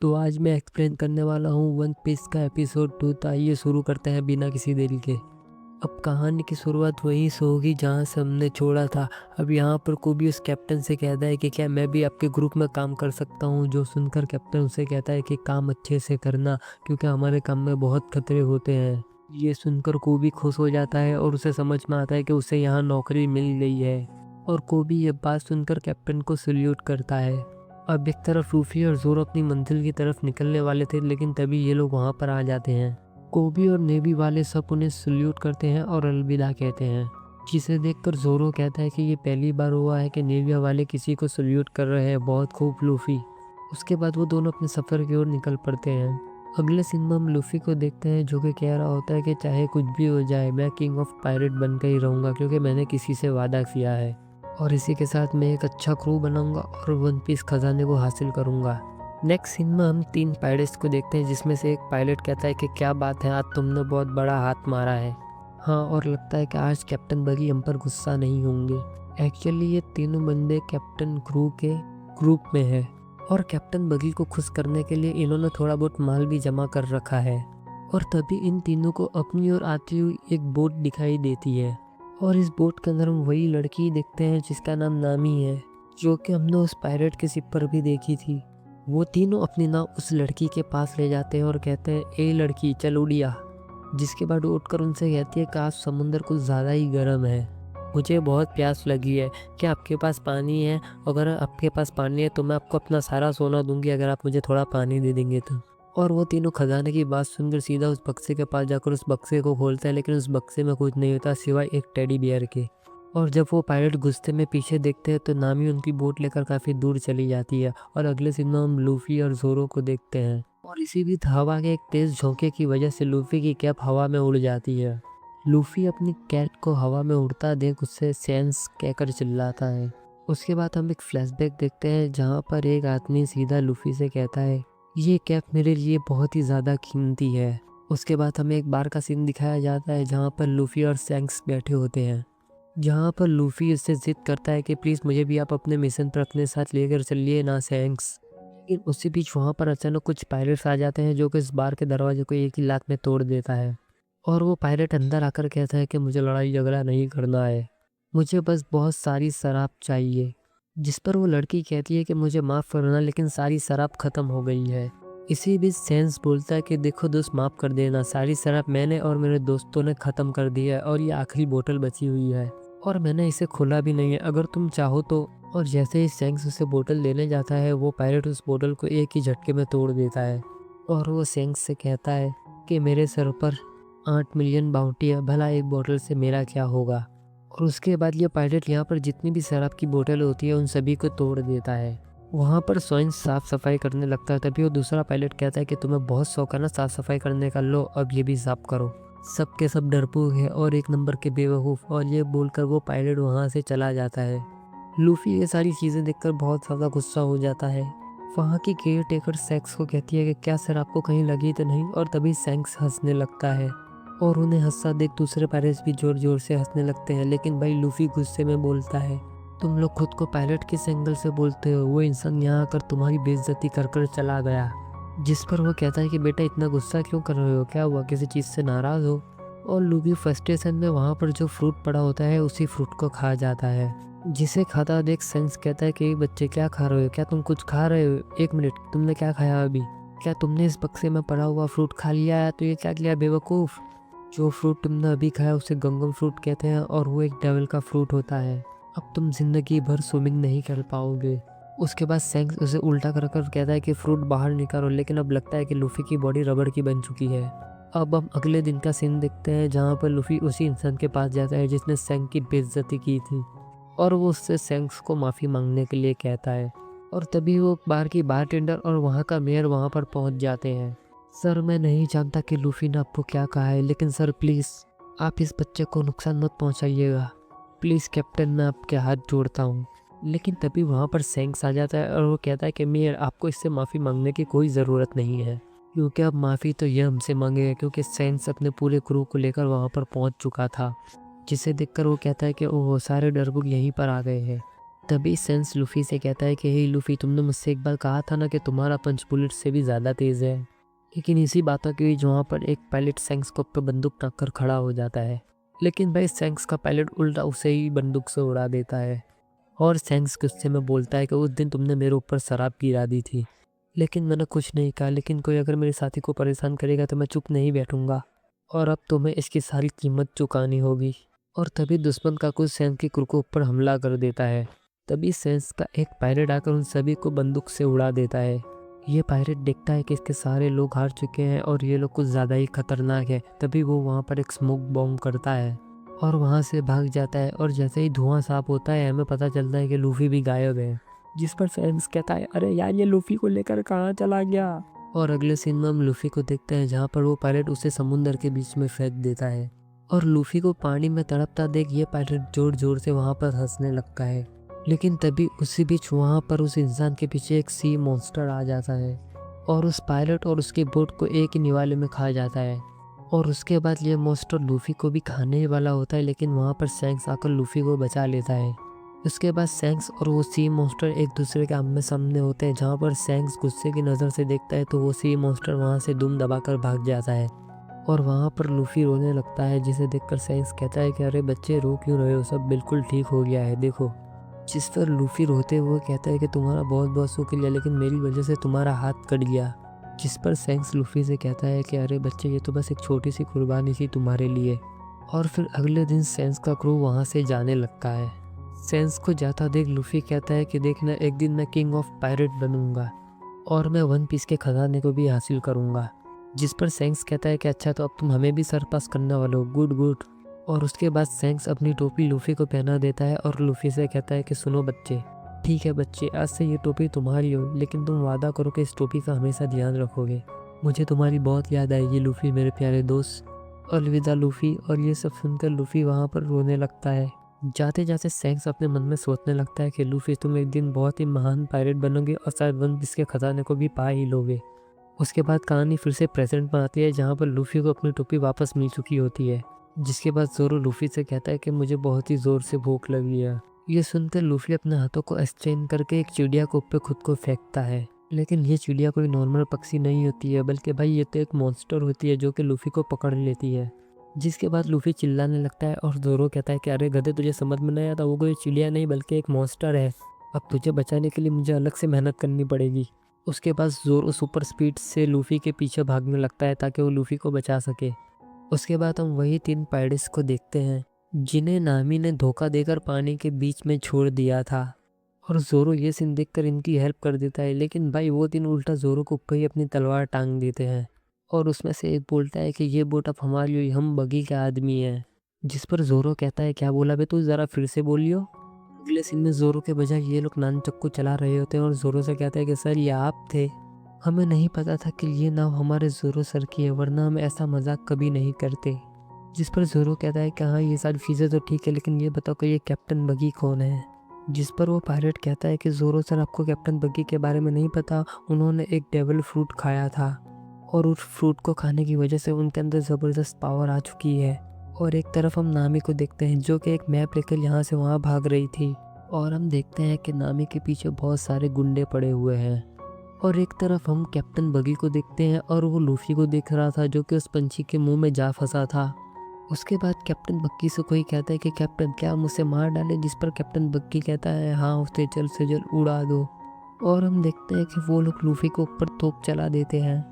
तो आज मैं एक्सप्लेन करने वाला हूँ वन पीस का एपिसोड 2। तो आइए शुरू करते हैं बिना किसी देरी के। अब कहानी की शुरुआत वहीं से होगी जहाँ से हमने छोड़ा था। अब यहाँ पर कोबी उस कैप्टन से कहता है कि क्या मैं भी आपके ग्रुप में काम कर सकता हूँ। जो सुनकर कैप्टन उसे कहता है कि काम अच्छे से करना, क्योंकि हमारे काम में बहुत खतरे होते हैं। ये सुनकर कोबी खुश हो जाता है और उसे समझ में आता है कि उसे यहाँ नौकरी मिल गई है। और कोबी ये बात सुनकर कैप्टन को सल्यूट करता है। अब एक तरफ लूफी और जोरो अपनी मंजिल की तरफ निकलने वाले थे, लेकिन तभी ये लोग वहाँ पर आ जाते हैं। कोबी और नेवी वाले सब उन्हें सल्यूट करते हैं और अलविदा कहते हैं, जिसे देखकर जोरो कहता है कि ये पहली बार हुआ है कि नेवी वाले किसी को सल्यूट कर रहे हैं। बहुत खूब लूफी। उसके बाद वो दोनों अपने सफ़र की ओर निकल पड़ते हैं। अगले सीन में हम लूफी को देखते हैं जो कि कह रहा होता है कि चाहे कुछ भी हो जाए मैं किंग ऑफ पायरेट बनकर ही रहूँगा, क्योंकि मैंने किसी से वादा किया है और इसी के साथ मैं एक अच्छा क्रू बनाऊंगा और वन पीस खजाने को हासिल करूंगा। नेक्स्ट सीन में हम 3 पायलट्स को देखते हैं, जिसमें से एक पायलट कहता है कि क्या बात है, आज तुमने बहुत बड़ा हाथ मारा है। हाँ, और लगता है कि आज कैप्टन बगी हम पर गुस्सा नहीं होंगे। एक्चुअली ये तीनों बंदे कैप्टन क्रू के ग्रुप में है और कैप्टन बगी को खुश करने के लिए इन्होंने थोड़ा बहुत माल भी जमा कर रखा है। और तभी इन तीनों को अपनी ओर आती हुई एक बोट दिखाई देती है और इस बोट के अंदर हम वही लड़की देखते हैं जिसका नाम नामी है, जो कि हमने उस पायरेट के शिप पर भी देखी थी। वो तीनों अपनी नाव उस लड़की के पास ले जाते हैं और कहते हैं ए लड़की चल उड़िया। जिसके बाद उठकर उनसे कहती है कि आज समुंदर कुछ ज़्यादा ही गर्म है, मुझे बहुत प्यास लगी है, क्या आपके पास पानी है? अगर आपके पास पानी है तो मैं आपको अपना सारा सोना दूंगी अगर आप मुझे थोड़ा पानी दे देंगे तो। और वो तीनों खजाने की बात सुनकर सीधा उस बक्से के पास जाकर उस बक्से को खोलते हैं, लेकिन उस बक्से में कुछ नहीं होता सिवाय एक टेडी बियर के। और जब वो पायलट गुस्से में पीछे देखते हैं तो नामी उनकी बोट लेकर काफ़ी दूर चली जाती है। और अगले सीन में हम लूफी और जोरो को देखते हैं और इसी बीच हवा के एक तेज़ झोंके की वजह से लूफी की कैप हवा में उड़ जाती है। लूफी अपनी कैट को हवा में उड़ता देख उससे सेंस कहकर चिल्लाता है। उसके बाद हम एक फ्लैशबैक देखते हैं जहाँ पर एक आदमी सीधा लूफी से कहता है ये कैप मेरे लिए बहुत ही ज़्यादा कीमती है। उसके बाद हमें एक बार का सीन दिखाया जाता है जहाँ पर लूफी और सैंक्स बैठे होते हैं, जहाँ पर लूफी उससे जिद करता है कि प्लीज़ मुझे भी आप अपने मिशन पर अपने साथ लेकर चलिए ना सैंक्स। लेकिन उसी बीच वहाँ पर अचानक कुछ पायलट्स आ जाते हैं जो कि इस बार के दरवाजे को एक ही लात में तोड़ देता है। और वो पायलट अंदर आकर कहता है कि मुझे लड़ाई झगड़ा नहीं करना है, मुझे बस बहुत सारी शराब चाहिए। जिस पर वो लड़की कहती है कि मुझे माफ़ करना लेकिन सारी शराब ख़त्म हो गई है। इसी बीच सेंस बोलता है कि देखो दोस्त, माफ़ कर देना, सारी शराब मैंने और मेरे दोस्तों ने ख़त्म कर दी है और ये आखिरी बोतल बची हुई है और मैंने इसे खोला भी नहीं है, अगर तुम चाहो तो। और जैसे ही सेंस उसे बोतल देने जाता है वो पायलट उस बोतल को एक ही झटके में तोड़ देता है और वो सेंस से कहता है कि मेरे सर पर 8 मिलियन बाउंटी है, भला एक बोतल से मेरा क्या होगा। और उसके बाद ये पायलट यहाँ पर जितनी भी शराब की बोतल होती है उन सभी को तोड़ देता है। वहाँ पर सोइन साफ सफाई करने लगता है, तभी वो दूसरा पायलट कहता है कि तुम्हें बहुत शौक है ना साफ सफाई करने का, लो अब ये भी साफ करो। सब के सब डरपोक है और एक नंबर के बेवकूफ़। और ये बोलकर वो पायलट वहाँ से चला जाता है। लूफी ये सारी चीज़ें देखकर बहुत ज़्यादा गुस्सा हो जाता है। वहाँ की केयर टेकर सैंक्स को कहती है कि क्या सर आपको कहीं लगी तो नहीं। और तभी सैंक्स हंसने लगता है और उन्हें हंसता देख दूसरे पायलट्स भी जोर जोर से हंसने लगते हैं। लेकिन भाई लूफी गुस्से में बोलता है तुम लोग खुद को पायलट किस एंगल से बोलते हो, वो इंसान यहाँ आकर तुम्हारी बेइज्जती कर कर चला गया। जिस पर वो कहता है कि बेटा इतना गुस्सा क्यों कर रहे हो, क्या हुआ, किसी चीज़ से नाराज़ हो। और लूफी फ्रस्ट्रेशन में वहाँ पर जो फ्रूट पड़ा होता है उसी फ्रूट को खा जाता है। जिसे खाता देख सेंस कहता है कि बच्चे क्या खा रहे हो, क्या तुम कुछ खा रहे हो, एक मिनट, तुमने क्या खाया अभी, क्या तुमने इस बक्से में पड़ा हुआ फ्रूट खा लिया है? तो ये क्या किया बेवकूफ़, जो फ्रूट तुमने अभी खाया उसे गंगम फ्रूट कहते हैं और वो एक डेविल का फ्रूट होता है। अब तुम जिंदगी भर स्विमिंग नहीं कर पाओगे। उसके बाद सैंक्स उसे उल्टा कर कर कहता है कि फ्रूट बाहर निकालो, लेकिन अब लगता है कि लूफी की बॉडी रबड़ की बन चुकी है। अब हम अगले दिन का सीन देखते हैं जहाँ पर लूफी उसी इंसान के पास जाता है जिसने सैंक की बेइज्जती की थी और वो उससे सैंक्स को माफ़ी मांगने के लिए कहता है। और तभी वो बार की बारटेंडर और वहाँ का मेयर वहाँ पर पहुँच जाते हैं। सर मैं नहीं जानता कि लूफी ने आपको क्या कहा है, लेकिन सर प्लीज़ आप इस बच्चे को नुकसान मत पहुंचाइएगा, प्लीज़ कैप्टन, मैं आपके हाथ जोड़ता हूँ। लेकिन तभी वहाँ पर सैंक्स आ जाता है और वो कहता है कि मेयर आपको इससे माफ़ी मांगने की कोई ज़रूरत नहीं है, क्योंकि अब माफ़ी तो ये हमसे मांगेगा, क्योंकि सैंक्स अपने पूरे क्रू को लेकर वहाँ पर पहुँच चुका था। जिसे देखकर वो कहता है कि ओह सारे डरबुक यहीं पर आ गए हैं। तभी सेंस लूफी से कहता है कि हे लूफी, तुमने मुझसे एक बार कहा था ना कि तुम्हारा पंच बुलेट से भी ज़्यादा तेज़ है। लेकिन इसी बातों के बीच वहाँ पर एक पायलट सैंक्स को पे बंदूक रख कर खड़ा हो जाता है। लेकिन भाई सैंक्स का पायलट उल्टा उसे ही बंदूक से उड़ा देता है। और सैंक्स गुस्से में बोलता है कि उस दिन तुमने मेरे ऊपर शराब गिरा दी थी, लेकिन मैंने कुछ नहीं कहा। लेकिन कोई अगर मेरे साथी को परेशान करेगा तो मैं चुप नहीं बैठूंगा, और अब तुम्हें इसकी सारी कीमत चुकानी होगी। और तभी दुश्मन का कुछ सैंक्स की क्रू के ऊपर हमला कर देता है। तभी सैंक्स का एक पायलट आकर उन सभी को बंदूक से उड़ा देता है। ये पायलट देखता है कि इसके सारे लोग हार चुके हैं और ये लोग कुछ ज़्यादा ही खतरनाक है। तभी वो वहाँ पर एक स्मोक बॉम्ब करता है और वहाँ से भाग जाता है। और जैसे ही धुआं साफ होता है हमें पता चलता है कि लूफी भी गायब है। जिस पर सैंक्स कहता है, अरे यार ये लूफी को लेकर कहाँ चला गया। और अगले सीन में हम लूफी को देखते हैं जहाँ पर वो पायलट उसे समुंदर के बीच में फेंक देता है। और लूफी को पानी में तड़पता देख ये पायलट जोर जोर से वहाँ पर हंसने लगता है। लेकिन तभी उसी बीच वहाँ पर उस इंसान के पीछे एक सी मॉन्स्टर आ जाता है और उस पायलट और उसकी बोट को एक ही निवाले में खा जाता है। और उसके बाद ये मॉन्स्टर लूफी को भी खाने ही वाला होता है, लेकिन वहाँ पर सैंक्स आकर लूफी को बचा लेता है। उसके बाद सैंक्स और वो सी मॉन्स्टर एक दूसरे के आमने सामने होते हैं, जहाँ पर सैंक्स गुस्से की नज़र से देखता है तो वो सी मॉन्स्टर वहाँ से दुम दबाकर भाग जाता है। और वहाँ पर लूफी रोने लगता है, जिसे देखकर सैंक्स कहता है कि अरे बच्चे रो क्यों रहे हो, सब बिल्कुल ठीक हो गया है देखो। जिस पर लूफी रोते हुए कहता है कि तुम्हारा बहुत बहुत शुक्रिया, लेकिन मेरी वजह से तुम्हारा हाथ कट गया। जिस पर सैंक्स लूफी से कहता है कि अरे बच्चे ये तो बस एक छोटी सी कुर्बानी थी तुम्हारे लिए। और फिर अगले दिन सैंक्स का क्रू वहाँ से जाने लगता है। सैंक्स को जाता देख लूफी कहता है कि देखना एक दिन मैं किंग ऑफ पायरेट बनूंगा और मैं वन पीस के खजाने को भी हासिल करूंगा। जिस पर सैंक्स कहता है कि अच्छा तो अब तुम हमें भी सरपास करने वाले हो, गुड गुड। और उसके बाद सैंक्स अपनी टोपी लूफी को पहना देता है और लूफी से कहता है कि सुनो बच्चे, ठीक है बच्चे, आज से ये टोपी तुम्हारी हो, लेकिन तुम वादा करो कि इस टोपी का हमेशा ध्यान रखोगे। मुझे तुम्हारी बहुत याद आएगी लूफी मेरे प्यारे दोस्त। अलविदा लूफी। और ये सब सुनकर लूफी वहाँ पर रोने लगता है। जाते जाते सैंक्स अपने मन में सोचने लगता है कि लूफी तुम एक दिन बहुत ही महान पायरेट बनोगे और शायद वन पीस के खजाने को भी पा ही लोगे। उसके बाद कहानी फिर से प्रेजेंट में आती है, जहाँ पर लूफी को अपनी टोपी वापस मिल चुकी होती है। जिसके बाद जोरो लूफी से कहता है कि मुझे बहुत ही ज़ोर से भूख लगी है। ये सुनकर लूफी अपने हाथों को एक्सचेंज करके एक चिड़िया के ऊपर खुद को फेंकता है। लेकिन ये चिड़िया कोई नॉर्मल पक्षी नहीं होती है, बल्कि भाई ये तो एक मॉन्स्टर होती है जो कि लूफी को पकड़ लेती है। जिसके बाद लूफी चिल्लाने लगता है और जोरो कहता है कि अरे गधे, तुझे समझ में नहीं आता, वो कोई चिड़िया नहीं बल्कि एक मॉन्स्टर है। अब तुझे बचाने के लिए मुझे अलग से मेहनत करनी पड़ेगी। उसके बाद जोरो सुपर स्पीड से लूफी के पीछे भागने लगता है ताकि वो लूफी को बचा सके। उसके बाद हम वही 3 पायरेट्स को देखते हैं जिन्हें नामी ने धोखा देकर पानी के बीच में छोड़ दिया था। और जोरो ये सीन देखकर इनकी हेल्प कर देता है, लेकिन भाई वो 3 उल्टा जोरो को ऊपर ही अपनी तलवार टांग देते हैं। और उसमें से एक बोलता है कि ये बोट अब हमारी हुई, हम बगी के आदमी हैं। जिस पर जोरो कहता है क्या बोला बे तू, ज़रा फिर से बोलियो। अगले सीन में जोरो के बजाय ये लोग नानचक्कू चला रहे होते हैं और जोरो से कहता है कि सर ये आप थे, हमें नहीं पता था कि ये नाव हमारे जोरो सर की है, वरना हम ऐसा मजाक कभी नहीं करते। जिस पर जोरो कहता है कि हाँ ये सारी चीज़ें तो ठीक है, लेकिन ये बताओ कि ये कैप्टन बगी कौन है। जिस पर वो पायलट कहता है कि जोरो सर आपको कैप्टन बगी के बारे में नहीं पता, उन्होंने एक डेविल फ्रूट खाया था और उस फ्रूट को खाने की वजह से उनके अंदर ज़बरदस्त पावर आ चुकी है। और एक तरफ हम नामी को देखते हैं जो कि एक मैप लेकर यहाँ से वहाँ भाग रही थी, और हम देखते हैं कि नामी के पीछे बहुत सारे गुंडे पड़े हुए हैं। और एक तरफ हम कैप्टन बगी को देखते हैं और वो लूफी को देख रहा था जो कि उस पंछी के मुंह में जा फंसा था। उसके बाद कैप्टन बग्गी से कोई कहता है कि कैप्टन क्या हम उसे मार डाले, जिस पर कैप्टन बग्गी कहता है हाँ उसे जल्द से जल्द उड़ा दो। और हम देखते हैं कि वो लोग लूफी को ऊपर तोप चला देते हैं,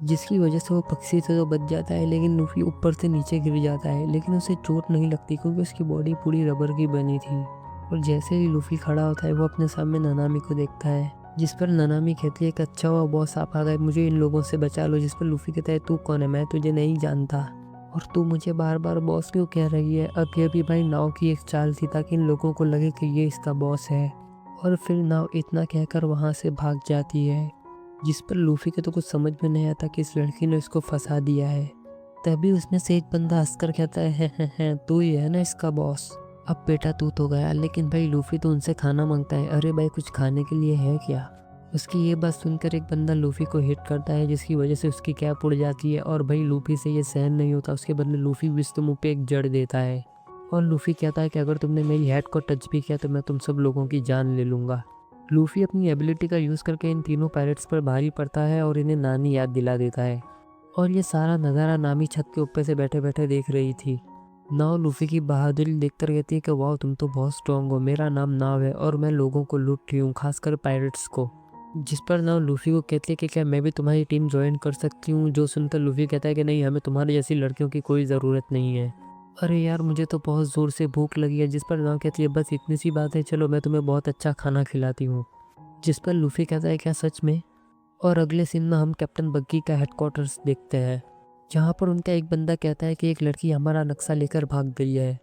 जिसकी वजह से वो पक्षी से तो बच जाता है, लेकिन लूफी ऊपर से नीचे गिर जाता है। लेकिन उसे चोट नहीं लगती क्योंकि उसकी बॉडी पूरी रबर की बनी थी। और जैसे ही लूफी खड़ा होता है वो अपने सामने ननामी को देखता है, जिस पर ननामी कहती है कि अच्छा हुआ बॉस आप आ गए, मुझे इन लोगों से बचा लो। जिस पर लूफी कहता है तू कौन है, मैं तुझे नहीं जानता और तू मुझे बार बार बॉस क्यों कह रही है। अब ये भी भाई नाव की एक चाल थी ताकि इन लोगों को लगे कि ये इसका बॉस है। और फिर नाव इतना कहकर वहाँ से भाग जाती है, जिस पर लूफी के तो कुछ समझ में नहीं आता कि इस लड़की ने इसको फंसा दिया है। तभी उसमें से एक बंदा हंसकर कहता है तू ही है ना इसका बॉस, अब बेटा तू तो गया। लेकिन भाई लूफी तो उनसे खाना मांगता है, अरे भाई कुछ खाने के लिए है क्या। उसकी ये बात सुनकर एक बंदा लूफी को हिट करता है, जिसकी वजह से उसकी कैप उड़ जाती है और भाई लूफी से ये सहन नहीं होता। उसके बदले लूफी भी उसके मुंह पे एक जड़ देता है। और लूफी कहता है कि अगर तुमने मेरी हेड को टच भी किया तो मैं तुम सब लोगों की जान ले लूँगा। लूफी अपनी एबिलिटी का यूज़ करके इन तीनों पायरेट्स पर भारी पड़ता है और इन्हें नानी याद दिला देता है। और ये सारा नज़ारा नामी छत के ऊपर से बैठे बैठे देख रही थी। नाव लूफी की बहादुरी देखकर कहती है कि वाह तुम तो बहुत स्ट्रांग हो, मेरा नाम नाव है और मैं लोगों को लूट रही हूँ, खासकर पायरेट्स को। जिस पर नाव लूफी को कहती है कि क्या मैं भी तुम्हारी टीम ज्वाइन कर सकती हूँ, जो सुनकर लूफी कहता है कि नहीं, हमें तुम्हारी जैसी लड़कियों की कोई ज़रूरत नहीं है। अरे यार मुझे तो बहुत ज़ोर से भूख लगी है। जिस पर नाव कहती है बस इतनी सी बात है, चलो मैं तुम्हें बहुत अच्छा खाना खिलाती हूँ। जिस पर लूफी कहता है क्या सच में? और अगले सीन में हम कैप्टन बग्गी का हेडक्वार्टर्स देखते हैं, जहाँ पर उनका एक बंदा कहता है कि एक लड़की हमारा नक्शा लेकर भाग गई है।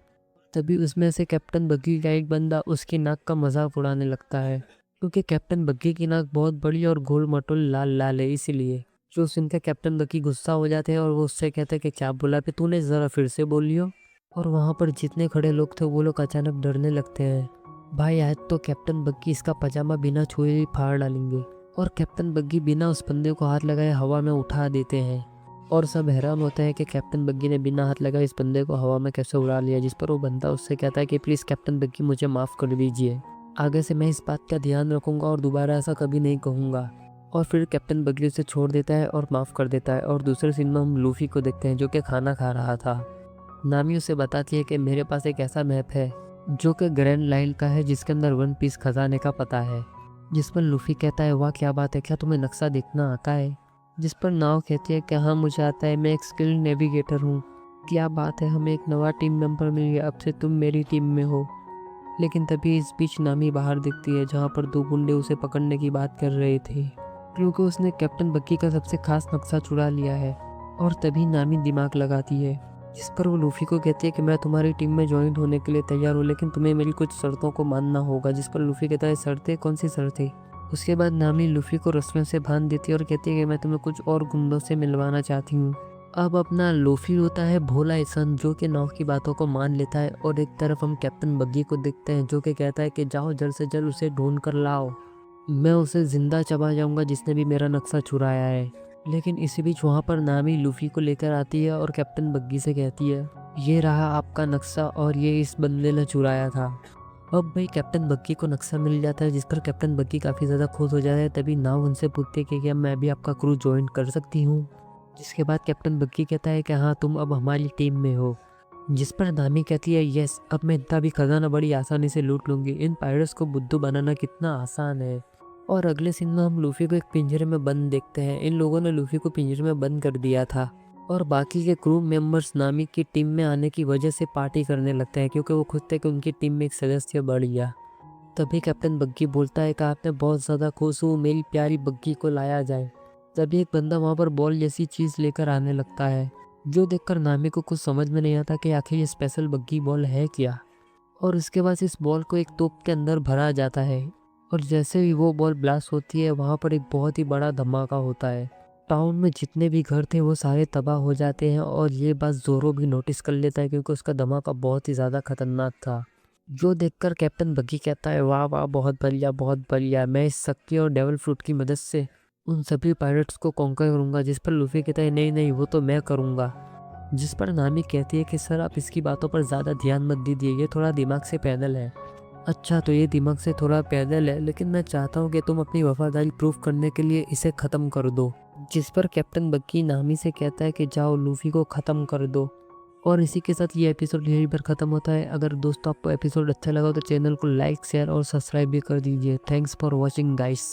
तभी उसमें से कैप्टन बग्गी का एक बंदा उसकी नाक का मजाक उड़ाने लगता है, क्योंकि कैप्टन बग्गी की नाक बहुत बड़ी और गोल मटोल लाल लाल है इसीलिए। जो सुनकर कैप्टन बग्गी गुस्सा हो जाते हैं और वो उससे कहते हैं कि क्या बोला पे तूने, ज़रा फिर से बोलियो। और वहाँ पर जितने खड़े लोग थे वो लोग अचानक डरने लगते हैं। भाई आज तो कैप्टन बग्गी इसका पजामा बिना छुए ही फाड़ डालेंगे। और कैप्टन बग्गी बिना उस बंदे को हाथ लगाए हवा में उठा देते हैं और सब हैरान होते हैं कि कैप्टन बग्गी ने बिना हाथ लगाए इस बंदे को हवा में कैसे उड़ा लिया। जिस पर वो बंदा उससे कहता है कि प्लीज़ कैप्टन बग्गी मुझे माफ़ कर दीजिए, आगे से मैं इस बात का ध्यान रखूंगा और दोबारा ऐसा कभी नहीं कहूँगा। और फिर कैप्टन बग्गी उसे छोड़ देता है और माफ़ कर देता है। और दूसरे सीन में हम लूफी को देखते हैं जो कि खाना खा रहा था। नामी उसे बताती है कि मेरे पास एक ऐसा मैप है जो कि ग्रैंड लाइन का है, जिसके अंदर वन पीस खजाने का पता है। जिस पर लूफी कहता है वाह क्या बात है, क्या तुम्हें नक्शा देखना आता है? जिस पर नाव कहती है कि हाँ मुझे आता है, मैं एक स्किल्ड नेविगेटर हूँ। क्या बात है, हमें एक नवा टीम मेंबर मिल गया, अब से तुम मेरी टीम में हो। लेकिन तभी इस बीच नामी बाहर दिखती है, जहाँ पर दो गुंडे उसे पकड़ने की बात कर रहे थे, क्योंकि उसने कैप्टन बग्गी का सबसे खास नक्शा चुरा लिया है। और तभी नामी दिमाग लगाती है, जिस पर वो लूफी को कहती है कि मैं तुम्हारी टीम में ज्वाइन होने के लिए तैयार हूँ, लेकिन तुम्हें मेरी कुछ शर्तों को मानना होगा। जिस पर लूफी कहता है शर्तें? कौन सी शर्तें? उसके बाद नामी लूफी को रस्सियों से बांध देती है और कहती है कि मैं तुम्हें कुछ और गुंडों से मिलवाना चाहती हूँ। अब अपना लूफी होता है भोला इंसान जो कि नाव की बातों को मान लेता है। और एक तरफ हम कैप्टन बग्गी को देखते हैं जो कि कहता है कि जाओ जल्द से जल्द उसे ढूंढ कर लाओ, मैं उसे जिंदा चबा जाऊंगा जिसने भी मेरा नक्शा चुराया है। लेकिन इसी बीच वहाँ पर नामी लूफी को लेकर आती है और कैप्टन बग्गी से कहती है ये रहा आपका नक्शा और ये इस बंदे ने चुराया था। अब भाई कैप्टन बग्गी को नक्शा मिल जाता है, जिस पर कैप्टन बग्गी काफ़ी ज़्यादा खुश हो जाता है। तभी नाव उनसे पूछती है कि क्या मैं भी आपका क्रू ज्वाइन कर सकती हूँ? जिसके बाद कैप्टन बग्गी कहता है कि हाँ तुम अब हमारी टीम में हो। जिस पर नामी कहती है यस, अब मैं इतना भी खजाना बड़ी आसानी से लूट लूँगी, इन पायरेट्स को बुद्धू बनाना कितना आसान है। और अगले सीन में हम लूफी को एक पिंजरे में बंद देखते हैं। इन लोगों ने लूफी को पिंजरे में बंद कर दिया था और बाकी के क्रू मेंबर्स नामी की टीम में आने की वजह से पार्टी करने लगते हैं, क्योंकि वो खुद थे कि उनकी टीम में एक सदस्य बढ़ गया। तभी कैप्टन बग्गी बोलता है कि आपने बहुत ज़्यादा खुश हूँ, मेरी प्यारी बग्गी को लाया जाए। तभी एक बंदा वहाँ पर बॉल जैसी चीज़ लेकर आने लगता है, जो देखकर नामी को कुछ समझ में नहीं आता कि आखिर ये स्पेशल बग्गी बॉल है क्या। और उसके बाद इस बॉल को एक तोप के अंदर भरा जाता है और जैसे ही वो बॉल ब्लास्ट होती है वहाँ पर एक बहुत ही बड़ा धमाका होता है। टाउन में जितने भी घर थे वो सारे तबाह हो जाते हैं और ये बात जोरो भी नोटिस कर लेता है, क्योंकि उसका धमाका बहुत ही ज़्यादा खतरनाक था। जो देखकर कैप्टन बग्गी कहता है वाह वाह बहुत बढ़िया, मैं इस शक्ति और डेवल फ्रूट की मदद से उन सभी पायरेट्स को कॉन्कर करूँगा। जिस पर लूफी कहता है नहीं नहीं वो तो मैं करूँगा। जिस पर नामी कहती है कि सर आप इसकी बातों पर ज़्यादा ध्यान मत दीजिए, ये थोड़ा दिमाग से पैदल है। अच्छा तो ये दिमाग से थोड़ा पैदल है, लेकिन मैं चाहता हूँ कि तुम अपनी वफादारी प्रूफ करने के लिए इसे ख़त्म कर दो। जिस पर कैप्टन बग्गी नामी से कहता है कि जाओ लूफी को ख़त्म कर दो। और इसी के साथ ये एपिसोड यहीं पर ख़त्म होता है। अगर दोस्तों आपको एपिसोड अच्छा लगा तो चैनल को लाइक शेयर और सब्सक्राइब भी कर दीजिए। Thanks for watching guys.